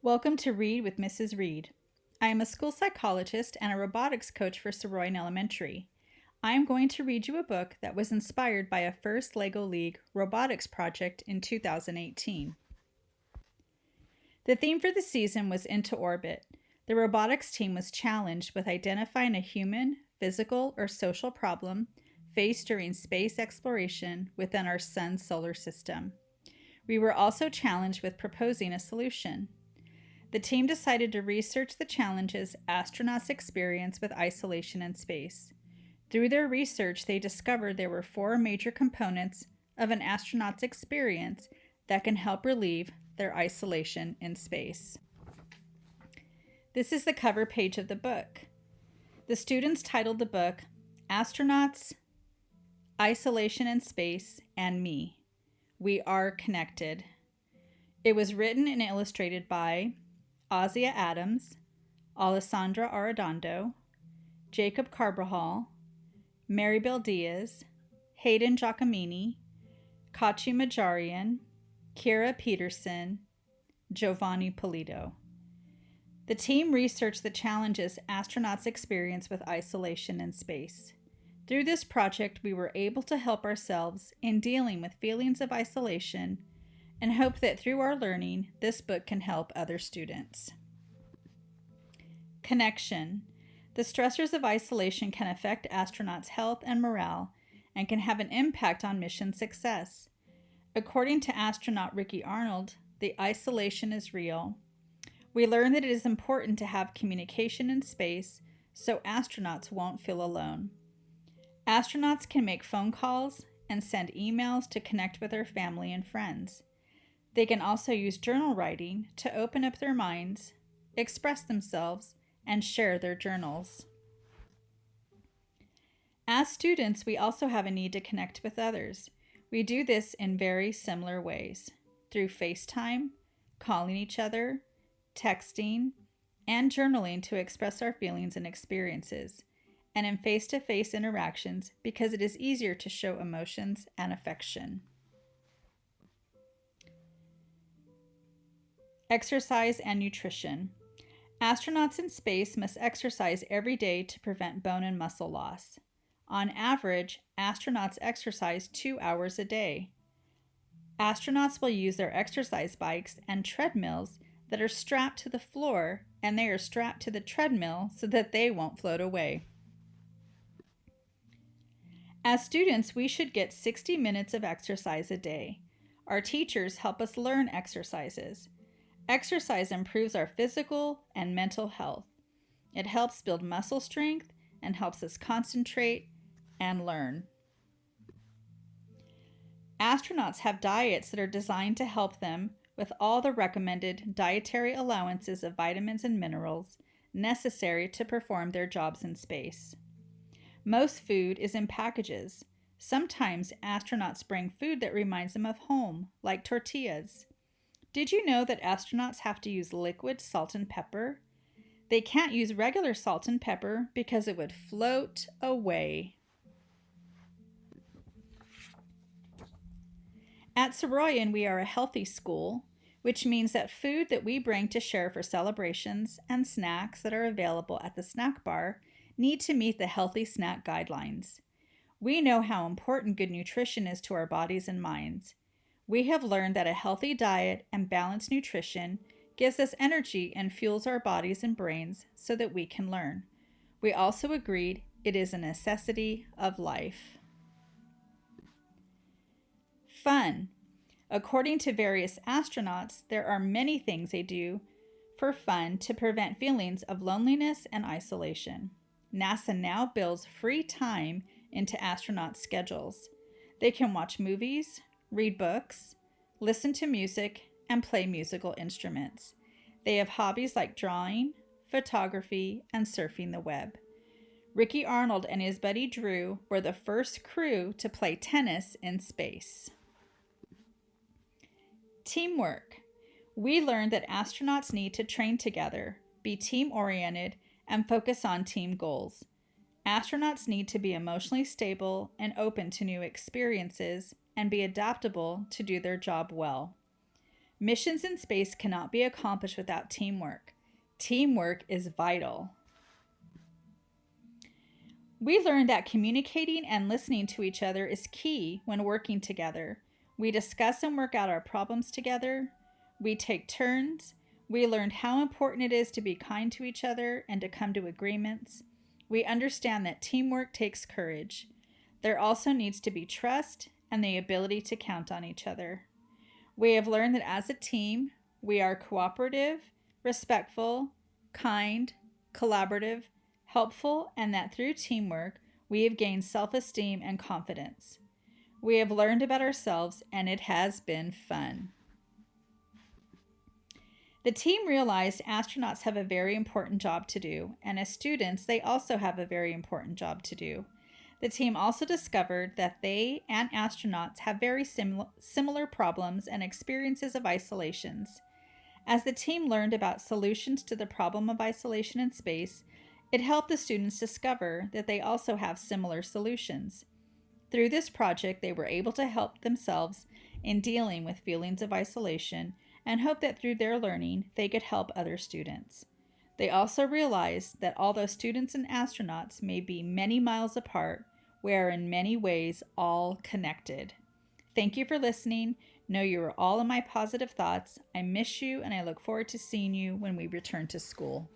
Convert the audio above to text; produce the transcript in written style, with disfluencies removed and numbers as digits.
Welcome to Read with Mrs. Reed. I am a school psychologist and a robotics coach for Soroyan Elementary. I am going to read you a book that was inspired by a first LEGO League robotics project in 2018. The theme for the season was Into Orbit. The robotics team was challenged with identifying a human, physical, or social problem faced during space exploration within our sun's solar system. We were also challenged with proposing a solution. The team decided to research the challenges astronauts experience with isolation in space. Through their research, they discovered there were 4 major components of an astronaut's experience that can help relieve their isolation in space. This is the cover page of the book. The students titled the book Astronauts, Isolation in Space, and Me. We Are Connected. It was written and illustrated by Ozia Adams, Alessandra Arredondo, Jacob Carbajal, Maribel Diaz, Hayden Giacomini, Kachi Majarian, Kira Peterson, Giovanni Polito. The team researched the challenges astronauts experience with isolation in space. Through this project, we were able to help ourselves in dealing with feelings of isolation and hope that through our learning, this book can help other students. Connection. The stressors of isolation can affect astronauts' health and morale and can have an impact on mission success. According to astronaut Ricky Arnold, the isolation is real. We learn that it is important to have communication in space so astronauts won't feel alone. Astronauts can make phone calls and send emails to connect with their family and friends. They can also use journal writing to open up their minds, express themselves, and share their journals. As students, we also have a need to connect with others. We do this in very similar ways, through FaceTime, calling each other, texting, and journaling to express our feelings and experiences, and in face-to-face interactions because it is easier to show emotions and affection. Exercise and nutrition. Astronauts in space must exercise every day to prevent bone and muscle loss. On average, astronauts exercise 2 hours a day. Astronauts will use their exercise bikes and treadmills that are strapped to the floor, and they are strapped to the treadmill so that they won't float away. As students, we should get 60 minutes of exercise a day. Our teachers help us learn exercises. Exercise improves our physical and mental health. It helps build muscle strength and helps us concentrate and learn. Astronauts have diets that are designed to help them with all the recommended dietary allowances of vitamins and minerals necessary to perform their jobs in space. Most food is in packages. Sometimes astronauts bring food that reminds them of home, like tortillas. Did you know that astronauts have to use liquid salt and pepper? They can't use regular salt and pepper because it would float away. At Soroyan, we are a healthy school, which means that food that we bring to share for celebrations and snacks that are available at the snack bar need to meet the healthy snack guidelines. We know how important good nutrition is to our bodies and minds. We have learned that a healthy diet and balanced nutrition gives us energy and fuels our bodies and brains so that we can learn. We also agreed it is a necessity of life. Fun. According to various astronauts, there are many things they do for fun to prevent feelings of loneliness and isolation. NASA now builds free time into astronauts' schedules. They can watch movies, read books, listen to music, and play musical instruments. They have hobbies like drawing, photography, and surfing the web. Ricky Arnold and his buddy Drew were the first crew to play tennis in space. Teamwork. We learned that astronauts need to train together, be team-oriented, and focus on team goals. Astronauts need to be emotionally stable and open to new experiences and be adaptable to do their job well. Missions in space cannot be accomplished without teamwork. Teamwork is vital. We learned that communicating and listening to each other is key when working together. We discuss and work out our problems together. We take turns. We learned how important it is to be kind to each other and to come to agreements. We understand that teamwork takes courage. There also needs to be trust and the ability to count on each other. We have learned that as a team, we are cooperative, respectful, kind, collaborative, helpful, and that through teamwork, we have gained self-esteem and confidence. We have learned about ourselves, and it has been fun. The team realized astronauts have a very important job to do, and as students, they also have a very important job to do. The team also discovered that they and astronauts have very similar problems and experiences of isolations. As the team learned about solutions to the problem of isolation in space, it helped the students discover that they also have similar solutions. Through this project, they were able to help themselves in dealing with feelings of isolation and hope that through their learning, they could help other students. They also realized that although students and astronauts may be many miles apart, we are in many ways all connected. Thank you for listening. Know you are all in my positive thoughts. I miss you and I look forward to seeing you when we return to school.